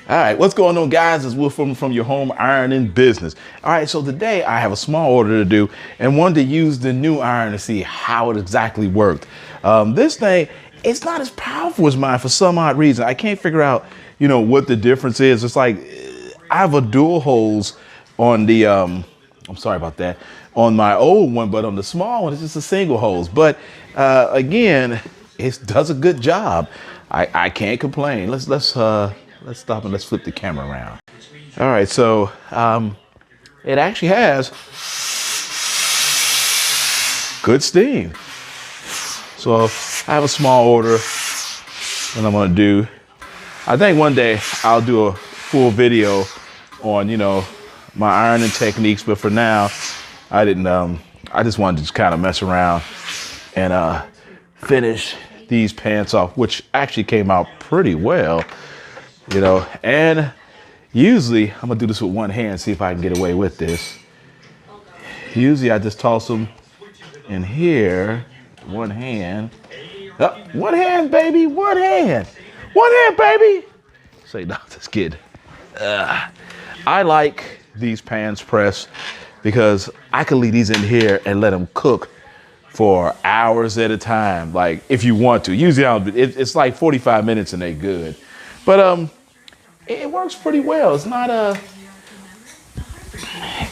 All right, what's going on, guys? It's Will from your home ironing business. All right, so today I have a small order to do and wanted to use the new iron to see how it exactly worked. This thing, it's not as powerful as mine for some odd reason. I can't figure out, what the difference is. It's like I have a dual hose on the, I'm sorry about that, on my old one, but on the small one, it's just a single hose. But again, it does a good job. I can't complain. Let's stop and let's flip the camera around. All right, so it actually has good steam. So I have a small order that I'm gonna do. I think one day I'll do a full video on, my ironing techniques, but for now, I didn't. I just wanted to just kind of mess around and finish these pants off, which actually came out pretty well. And usually I'm gonna do this with one hand, see if I can get away with this. Usually I just toss them in here, one hand. One hand, baby, one hand. One hand, baby. Say, no, this kid. I like these pans pressed because I can leave these in here and let them cook for hours at a time. Like if you want to, usually it's like 45 minutes and they good. But it works pretty well. It's not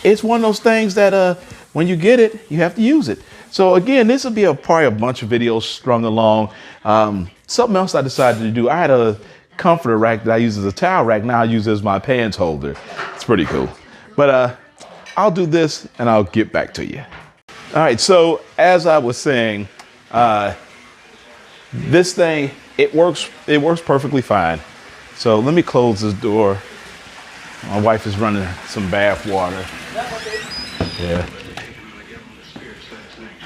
it's one of those things that when you get it, you have to use it. So again, this will be probably a bunch of videos strung along. Something else I decided to do, I had a comforter rack that I use as a towel rack. Now I use it as my pants holder. It's pretty cool. But I'll do this and I'll get back to you. All right, so as I was saying, this thing, it works perfectly fine. So let me close this door. My wife is running some bath water. Yeah.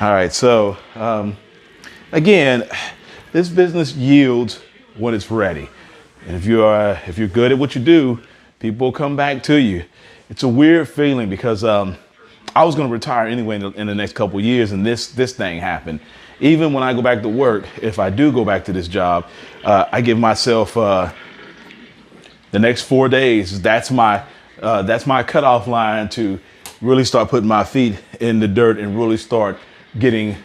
All right, so again, this business yields when it's ready. And if you're good at what you do, people will come back to you. It's a weird feeling because I was going to retire anyway in the next couple of years, and this thing happened. Even when I go back to work, if I do go back to this job, I give myself the next 4 days. That's my cutoff line to really start putting my feet in the dirt and really start getting,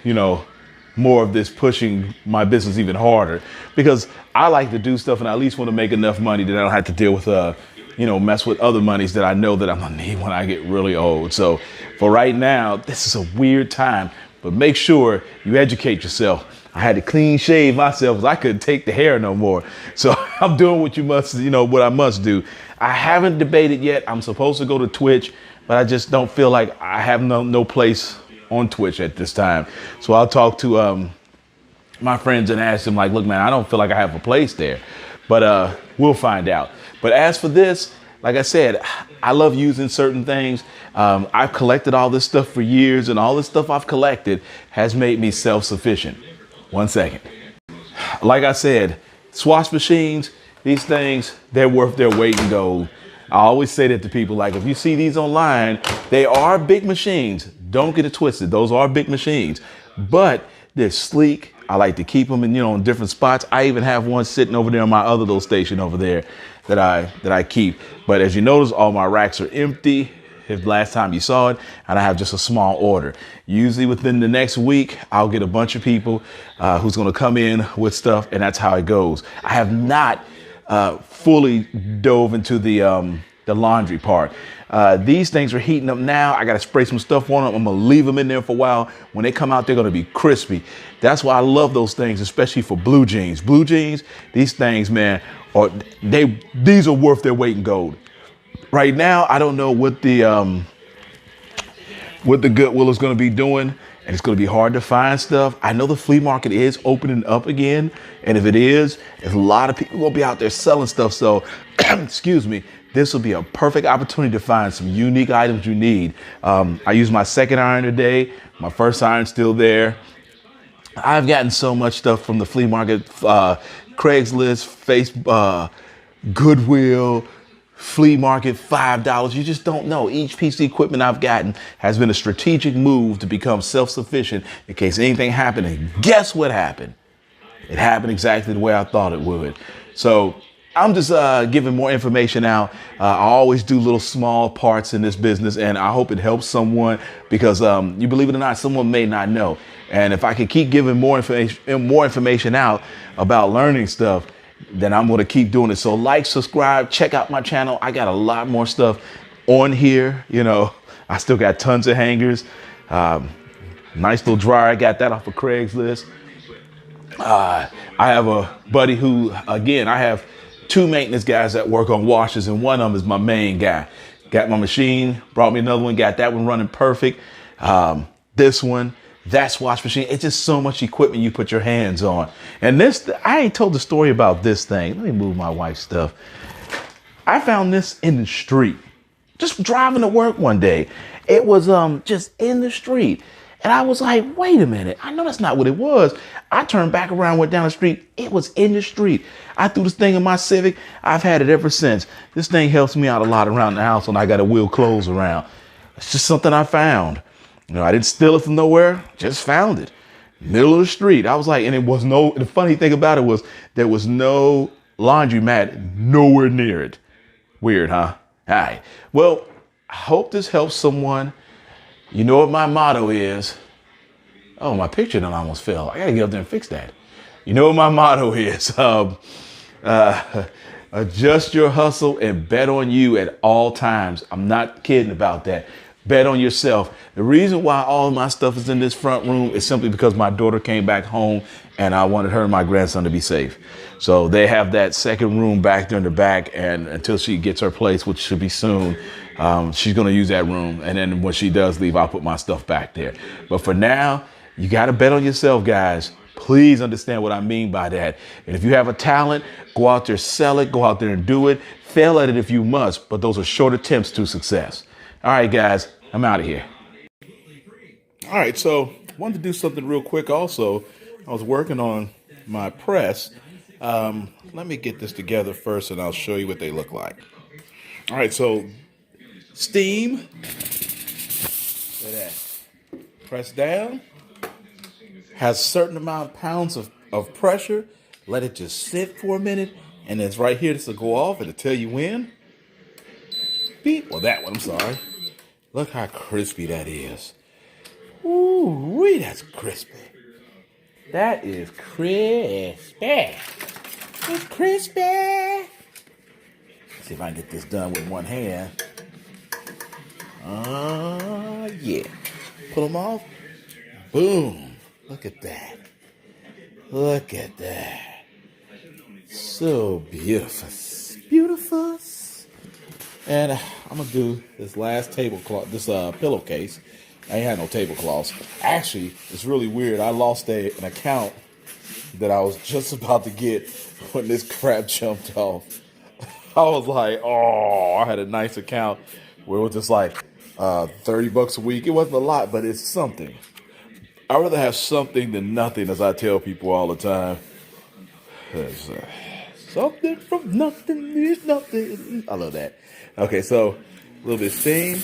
more of this, pushing my business even harder, because I like to do stuff and I at least want to make enough money that I don't have to deal with, mess with other monies that I know that I'm gonna need when I get really old. So for right now, this is a weird time, but make sure you educate yourself. I had to clean shave myself because I couldn't take the hair no more. So I'm doing what what I must do. I haven't debated yet. I'm supposed to go to Twitch, but I just don't feel like I have no place on Twitch at this time. So I'll talk to my friends and ask them, like, look, man, I don't feel like I have a place there, but we'll find out. But as for this, like I said, I love using certain things. I've collected all this stuff for years, and all this stuff I've collected has made me self-sufficient. 1 second. Like I said, swatch machines, these things, they're worth their weight in gold. I always say that to people, like, if you see these online, they are big machines. Don't get it twisted. Those are big machines, but they're sleek. I like to keep them in different spots. I even have one sitting over there on my other little station over there that I keep. But as you notice, all my racks are empty. If last time you saw it, and I have just a small order. Usually within the next week, I'll get a bunch of people who's going to come in with stuff, and that's how it goes. I have not fully dove into the laundry part. These things are heating up now. I got to spray some stuff on them. I'm going to leave them in there for a while. When they come out, they're going to be crispy. That's why I love those things, especially for blue jeans. Blue jeans, these things, man, these are worth their weight in gold. Right now, I don't know what the Goodwill is going to be doing, and it's going to be hard to find stuff. I know the flea market is opening up again, and if it is, there's a lot of people going to be out there selling stuff. So, excuse me, this will be a perfect opportunity to find some unique items you need. I used my second iron today. My first iron's still there. I've gotten so much stuff from the flea market, Craigslist, Facebook, Goodwill, flea market, $5. You just don't know. Each piece of equipment I've gotten has been a strategic move to become self-sufficient in case anything happened. And guess what happened? It happened exactly the way I thought it would. So I'm just giving more information out. I always do little small parts in this business, and I hope it helps someone because you believe it or not, someone may not know. And if I can keep giving more information out about learning stuff, then I'm going to keep doing it. So like, subscribe, check out my channel. I got a lot more stuff on here. You know, I still got tons of hangers. Nice little dryer. I got that off of Craigslist. I have a buddy who, again, I have two maintenance guys that work on washers, and one of them is my main guy. Got my machine, brought me another one, got that one running perfect. This one, that's wash machine. It's just so much equipment you put your hands on. And this, I ain't told the story about this thing. Let me move my wife's stuff. I found this in the street, just driving to work one day. It was just in the street. And I was like, wait a minute. I know that's not what it was. I turned back around, went down the street. It was in the street. I threw this thing in my Civic. I've had it ever since. This thing helps me out a lot around the house when I got to wheel clothes around. It's just something I found. You know, I didn't steal it from nowhere. Just found it. Middle of the street. I was like, and it was no, the funny thing about it was there was no laundromat nowhere near it. Weird, huh? All right. Well, I hope this helps someone. You know what my motto is? Oh, my picture done almost fell. I gotta get up there and fix that. You know what my motto is? Adjust your hustle and bet on you at all times. I'm not kidding about that. Bet on yourself. The reason why all of my stuff is in this front room is simply because my daughter came back home and I wanted her and my grandson to be safe. So they have that second room back there in the back, and until she gets her place, which should be soon, she's going to use that room. And then when she does leave, I'll put my stuff back there. But for now, you got to bet on yourself, guys. Please understand what I mean by that. And if you have a talent, go out there, sell it, go out there and do it. Fail at it if you must, but those are short attempts to success. All right, guys, I'm out of here. All right, so wanted to do something real quick also. I was working on my press. Let me get this together first and I'll show you what they look like. All right, so steam. Look at that. Press down. Has a certain amount of pounds of pressure. Let it just sit for a minute. And it's right here. This will go off. It'll tell you when. Beep. Well, that one, I'm sorry. Look how crispy that is. Ooh, that's crispy. That is crispy. It's crispy. Let's see if I can get this done with one hand. Yeah. Pull them off. Boom. Look at that. Look at that. So beautiful. Beautiful. And I'm going to do this last tablecloth, this pillowcase. I ain't had no tablecloths. Actually, it's really weird. I lost an account that I was just about to get when this crap jumped off. I was like, oh, I had a nice account where it was just like $30 a week. It wasn't a lot, but it's something. I'd rather have something than nothing, as I tell people all the time. Something from nothing is nothing. I love that. Okay, so a little bit of steam.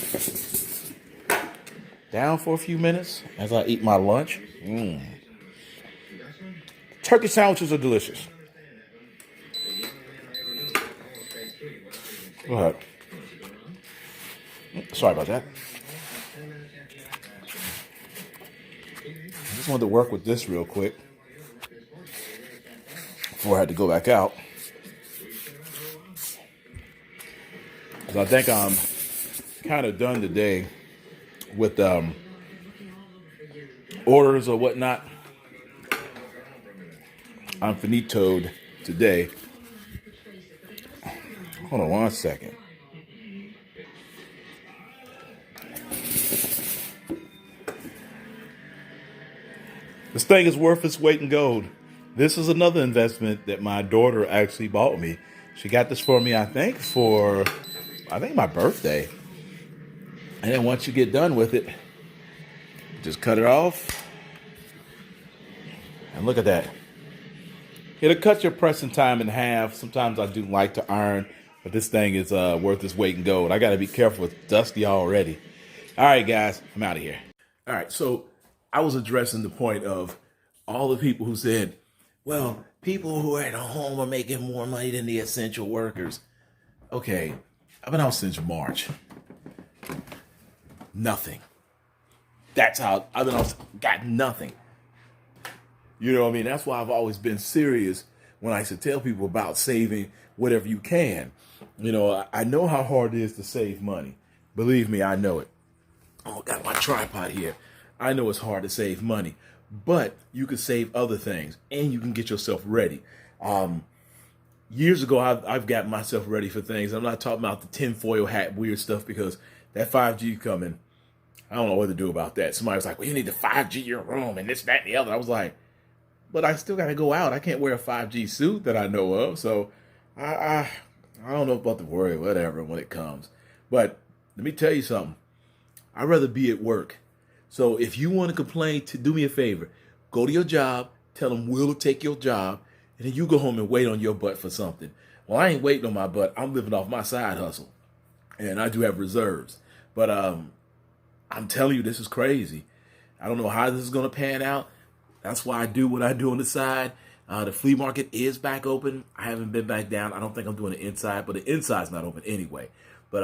Down for a few minutes as I eat my lunch. Turkey sandwiches are delicious. Go ahead. Sorry about that. I just wanted to work with this real quick before I had to go back out. Because I think I'm kind of done today with orders or whatnot. I'm finitoed today. Hold on one second. This thing is worth its weight in gold. This is another investment that my daughter actually bought me. She got this for me, I think my birthday. And then once you get done with it, just cut it off. And look at that. It'll cut your pressing time in half. Sometimes I do like to iron, but this thing is worth its weight in gold. I got to be careful. It's dusty already. All right, guys, I'm out of here. All right, so I was addressing the point of all the people who said, Well, people who are at home are making more money than the essential workers. Okay, I've been out since March. Nothing. That's how I've been out, got nothing. You know what I mean? That's why I've always been serious when I used to tell people about saving whatever you can. You know, I know how hard it is to save money. Believe me, I know it. Oh, got my tripod here. I know it's hard to save money, but you can save other things and you can get yourself ready. Years ago, I've got myself ready for things. I'm not talking about the tinfoil hat weird stuff because that 5G coming, I don't know what to do about that. Somebody was like, well, you need the 5G your room and this, that, and the other. I was like, but I still got to go out. I can't wear a 5G suit that I know of. So I don't know about the worry, whatever, when it comes. But let me tell you something. I'd rather be at work. So if you want to complain, do me a favor. Go to your job, tell them we'll take your job, and then you go home and wait on your butt for something. Well, I ain't waiting on my butt. I'm living off my side hustle. And I do have reserves. But I'm telling you, this is crazy. I don't know how this is going to pan out. That's why I do what I do on the side. The flea market is back open. I haven't been back down. I don't think I'm doing the inside, but the inside's not open anyway. But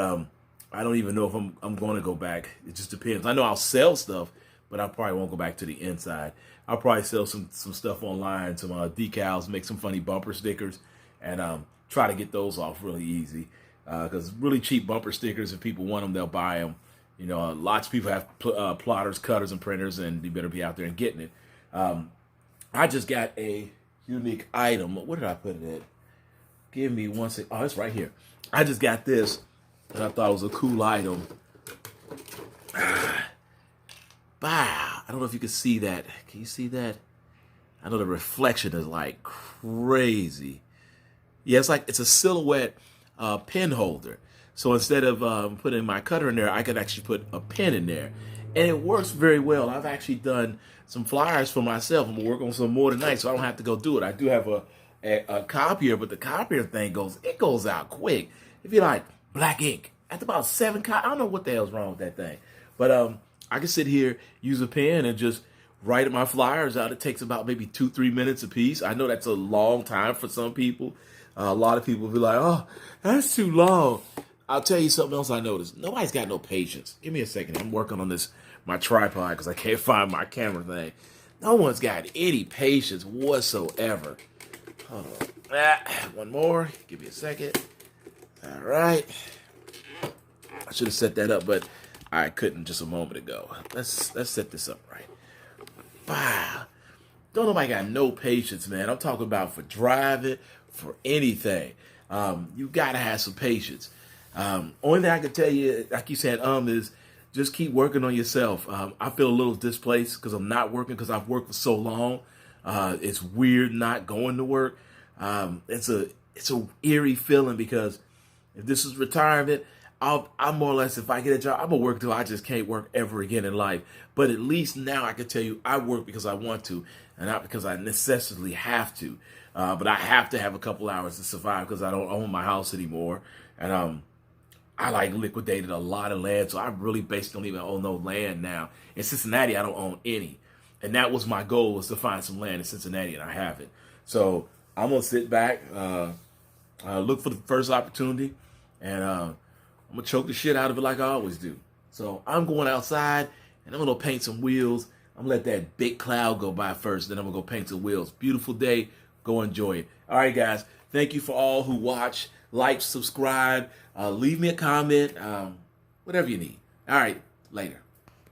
I don't even know if I'm going to go back. It just depends. I know I'll sell stuff, but I probably won't go back to the inside. I'll probably sell some stuff online, some decals, make some funny bumper stickers, and try to get those off really easy. Because really cheap bumper stickers, if people want them, they'll buy them. You know, lots of people have plotters, cutters, and printers, and you better be out there and getting it. I just got a unique item. Where did I put it at? Give me one second. Oh, it's right here. I just got this, and I thought it was a cool item. Wow. I don't know if you can see that. Can you see that? I know the reflection is like crazy. Yeah, it's a silhouette pen holder. So instead of putting my cutter in there, I could actually put a pen in there. And it works very well. I've actually done some flyers for myself. I'm going to work on some more tonight, so I don't have to go do it. I do have a copier, but the copier thing goes out quick. If you like black ink, after about 7 I don't know what the hell's wrong with that thing. But I can sit here, use a pen, and just write my flyers out. It takes about maybe 2-3 minutes a piece. I know that's a long time for some people. A lot of people will be like, oh, that's too long. I'll tell you something else I noticed. Nobody's got no patience. Give me a second. I'm working on my tripod because I can't find my camera thing. No one's got any patience whatsoever. Hold on. One more. Give me a second. All right. I should have set that up, but I couldn't just a moment ago. Let's set this up right. Wow. Don't nobody got no patience, man. I'm talking about for driving, for anything. You got to have some patience. Only thing I can tell you, like you said, is just keep working on yourself. I feel a little displaced because I'm not working because I've worked for so long. It's weird not going to work. It's a eerie feeling because if this is retirement, I'm more or less, if I get a job, I'm gonna work till I just can't work ever again in life. But at least now I can tell you I work because I want to and not because I necessarily have to. But I have to have a couple hours to survive because I don't own my house anymore. And I liquidated a lot of land, so I really basically don't even own no land now. In Cincinnati, I don't own any. And that was my goal, was to find some land in Cincinnati, and I haven't. So I'm gonna sit back, look for the first opportunity, and I'm gonna choke the shit out of it like I always do. So I'm going outside, and I'm gonna paint some wheels. I'm gonna let that big cloud go by first, then I'm gonna go paint some wheels. Beautiful day, go enjoy it. All right, guys, thank you for all who watch, like, subscribe, leave me a comment, whatever you need. All right, later.